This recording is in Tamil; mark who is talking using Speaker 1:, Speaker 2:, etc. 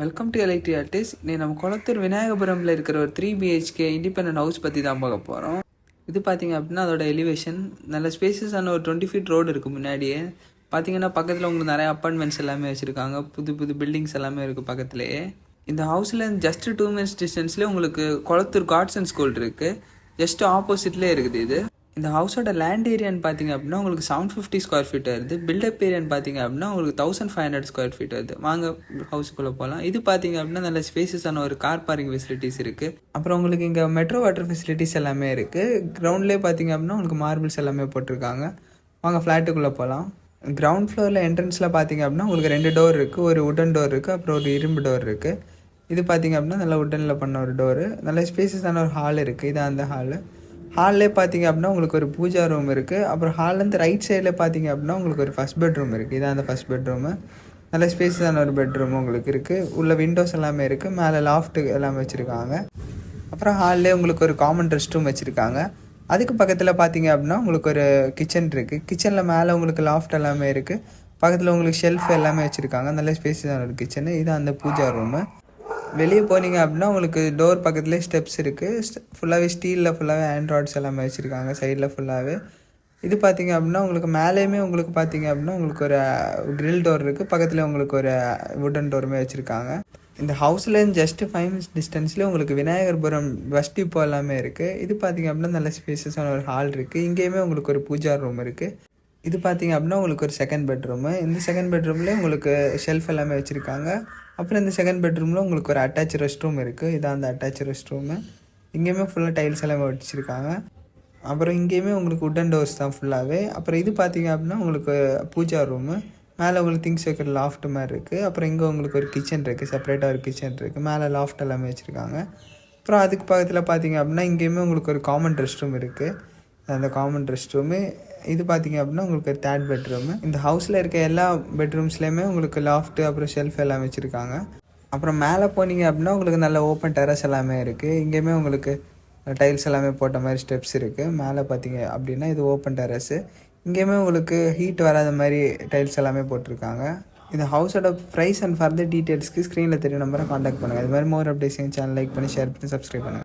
Speaker 1: Welcome to எலக்ட்ரி artist. இன்னைக்கு நம்ம குளத்தூர் விநாயகபுரமில் இருக்கிற ஒரு 3 BHK இண்டிபெண்டன்ட் ஹவுஸ் பற்றி தான் பார்க்க போகிறோம். இது பார்த்தீங்க அப்படின்னா அதோட எலிவேஷன் நல்ல ஸ்பேசஸான ஒரு 20 feet ரோடு இருக்குது. முன்னாடியே பார்த்தீங்கன்னா பக்கத்தில் உங்களுக்கு நிறைய அப்பார்ட்மெண்ட்ஸ் எல்லாமே வச்சுருக்காங்க. புது புது பில்டிங்ஸ் எல்லாமே இருக்குது பக்கத்துலேயே. இந்த ஹவுஸில் ஜஸ்ட் 2 minutes டிஸ்டன்ஸ்லேயே உங்களுக்கு குளத்தூர் காட்ஸ் அண்ட் ஸ்கூல் இருக்குது. ஜஸ்ட் ஆப்போசிட்லேயே இருக்குது இது. இந்த ஹவுஸோட லேண்ட் ஏரியான்னு பார்த்தீங்க அப்படின்னா உங்களுக்கு 750 ஸ்கொயர் ஃபீட் வருது. பில்டப் ஏரியான்னு பார்த்தீங்க அப்படின்னா உங்களுக்கு 1500 ஸ்கொயர் ஃபீட் வருது. வாங்க ஹவுஸுக்குள்ளே போகலாம். இது பார்த்தீங்க அப்படின்னா நல்ல ஸ்பேசஸான ஒரு கார் பார்க்கிங் ஃபெசிலிட்டிஸ் இருக்குது. அப்புறம் உங்களுக்கு இங்கே மெட்ரோ வாட்டர் ஃபெசிலிட்டிஸ் எல்லாமே இருக்குது. கிரவுண்ட்லேயே பார்த்தீங்க அப்படின்னா உங்களுக்கு மார்பிள்ஸ் எல்லாமே போட்டிருக்காங்க. வாங்க ஃப்ளாட்டுக்குள்ளே போகலாம். கிரவுண்ட் ஃப்ளோரில் என்ட்ரன்ஸில் பார்த்தீங்க அப்படின்னா உங்களுக்கு 2 டோர் இருக்குது. ஒரு உடன் டோர் இருக்குது, அப்புறம் ஒரு இரும்பு டோர் இருக்குது. இது பார்த்தீங்க அப்படின்னா நல்லா உடனில் பண்ண ஒரு டோரு. நல்ல ஸ்பேசஸான ஒரு ஹால் இருக்குது. இது அந்த ஹால்லே பார்த்தீங்க அப்படின்னா உங்களுக்கு ஒரு பூஜா ரூம் இருக்குது. அப்புறம் ஹால்லேருந்து ரைட் சைடில் பார்த்தீங்க அப்படின்னா உங்களுக்கு ஒரு ஃபஸ்ட் பெட்ரூம் இருக்குது. இதான் அந்த ஃபஸ்ட் பெட்ரூமு. நல்ல ஸ்பேஸான ஒரு பெட்ரூம் உங்களுக்கு இருக்குது. உள்ள விண்டோஸ் எல்லாமே இருக்குது. மேலே லாஃப்ட்டு எல்லாமே வச்சுருக்காங்க. அப்புறம் ஹால்லே உங்களுக்கு ஒரு காமன் ரெஸ்ட் ரூம் வச்சுருக்காங்க. அதுக்கு பக்கத்தில் பார்த்தீங்க அப்படின்னா உங்களுக்கு ஒரு கிச்சன் இருக்குது. கிச்சனில் மேலே உங்களுக்கு லாஃப்ட் எல்லாமே இருக்குது. பக்கத்தில் உங்களுக்கு ஷெல்ஃப் எல்லாமே வச்சுருக்காங்க. நல்ல ஸ்பேஸான ஒரு கிச்சனு. இது அந்த பூஜா ரூமு. வெளியே போனீங்க அப்படின்னா உங்களுக்கு டோர் பக்கத்துலேயே ஸ்டெப்ஸ் இருக்குது. ஃபுல்லாகவே ஸ்டீலில் ஃபுல்லாகவே ஆண்ட்ராய்ட்ஸ் எல்லாமே வச்சுருக்காங்க சைடில் ஃபுல்லாகவே. இது பார்த்தீங்க அப்படின்னா உங்களுக்கு மேலேயுமே உங்களுக்கு பார்த்தீங்க அப்படின்னா உங்களுக்கு ஒரு கிரில் டோர் இருக்குது. பக்கத்தில் உங்களுக்கு ஒரு வுடன் டோருமே வச்சுருக்காங்க. இந்த ஹவுஸ்லேருந்து ஜஸ்ட்டு 5 minutes டிஸ்டன்ஸ்லேயே உங்களுக்கு விநாயகர்புரம் பஸ் டிப்போ எல்லாமே இருக்குது. இது பார்த்தீங்க அப்படின்னா நல்ல ஸ்பேசஸான ஒரு ஹால் இருக்குது. இங்கேயுமே உங்களுக்கு ஒரு பூஜா ரூம் இருக்குது. இது பார்த்தீங்க அப்படின்னா உங்களுக்கு ஒரு செகண்ட் பெட்ரூமு. இந்த செகண்ட் பெட்ரூம்லேயே உங்களுக்கு ஷெல்ஃப் எல்லாமே வச்சுருக்காங்க. அப்புறம் இந்த செகண்ட் பெட்ரூமில் உங்களுக்கு ஒரு அட்டாச் ரெஸ்ட் ரூம் இருக்குது. இதான் அந்த அட்டாச் ரெஸ்ட் ரூமு. இங்கேயுமே ஃபுல்லாக டைல்ஸ் எல்லாமே வச்சுருக்காங்க. அப்புறம் இங்கேயுமே உங்களுக்கு உட்டன் டோர்ஸ் தான் ஃபுல்லாகவே. அப்புறம் இது பார்த்தீங்க அப்படின்னா உங்களுக்கு பூஜா ரூமு. மேலே உங்களுக்கு திங்ஸ் வைக்கிற லாஃப்ட் மாதிரி இருக்குது. அப்புறம் இங்கே உங்களுக்கு ஒரு கிச்சன் இருக்குது. செப்பரேட்டாக ஒரு கிச்சன் இருக்குது. மேலே லாஃப்ட் எல்லாமே வச்சுருக்காங்க. அப்புறம் அதுக்கு பக்கத்தில் பார்த்தீங்க அப்படின்னா இங்கேயுமே உங்களுக்கு ஒரு காமன் ரெஸ்ட் ரூம் இருக்குது. அந்த காமன் ரெஸ்ட் ரூமு. இது பார்த்தீங்க அப்படின்னா உங்களுக்கு ஒரு தேர்ட் பெட்ரூமு. இந்த ஹவுஸில் இருக்க எல்லா பெட்ரூம்ஸ்லேயுமே உங்களுக்கு லாஃப்ட்டு அப்புறம் ஷெல்ஃப் எல்லாம் வச்சுருக்காங்க. அப்புறம் மேலே போனீங்க அப்படின்னா உங்களுக்கு நல்ல ஓப்பன் டெரஸ் எல்லாமே இருக்குது. இங்கேயுமே உங்களுக்கு டைல்ஸ் எல்லாமே போட்ட மாதிரி ஸ்டெப்ஸ் இருக்குது. மேலே பார்த்தீங்க அப்படின்னா இது ஓப்பன் டெரஸு. இங்கேயுமே உங்களுக்கு ஹீட் வராத மாதிரி டைல்ஸ் எல்லாமே போட்டிருக்காங்க. இந்த ஹவுஸோட ப்ரைஸ் அண்ட் ஃபர்தர் டீட்டெயில்ஸ்க்கு ஸ்க்ரீனில் தெரிய நம்பரை காண்டாக்ட் பண்ணுங்கள். இது மாதிரி மோர் அப்டேட்ஸ் சேனல் லைக் பண்ணி ஷேர் பண்ணி சப்ஸ்கிரைப் பண்ணுங்கள்.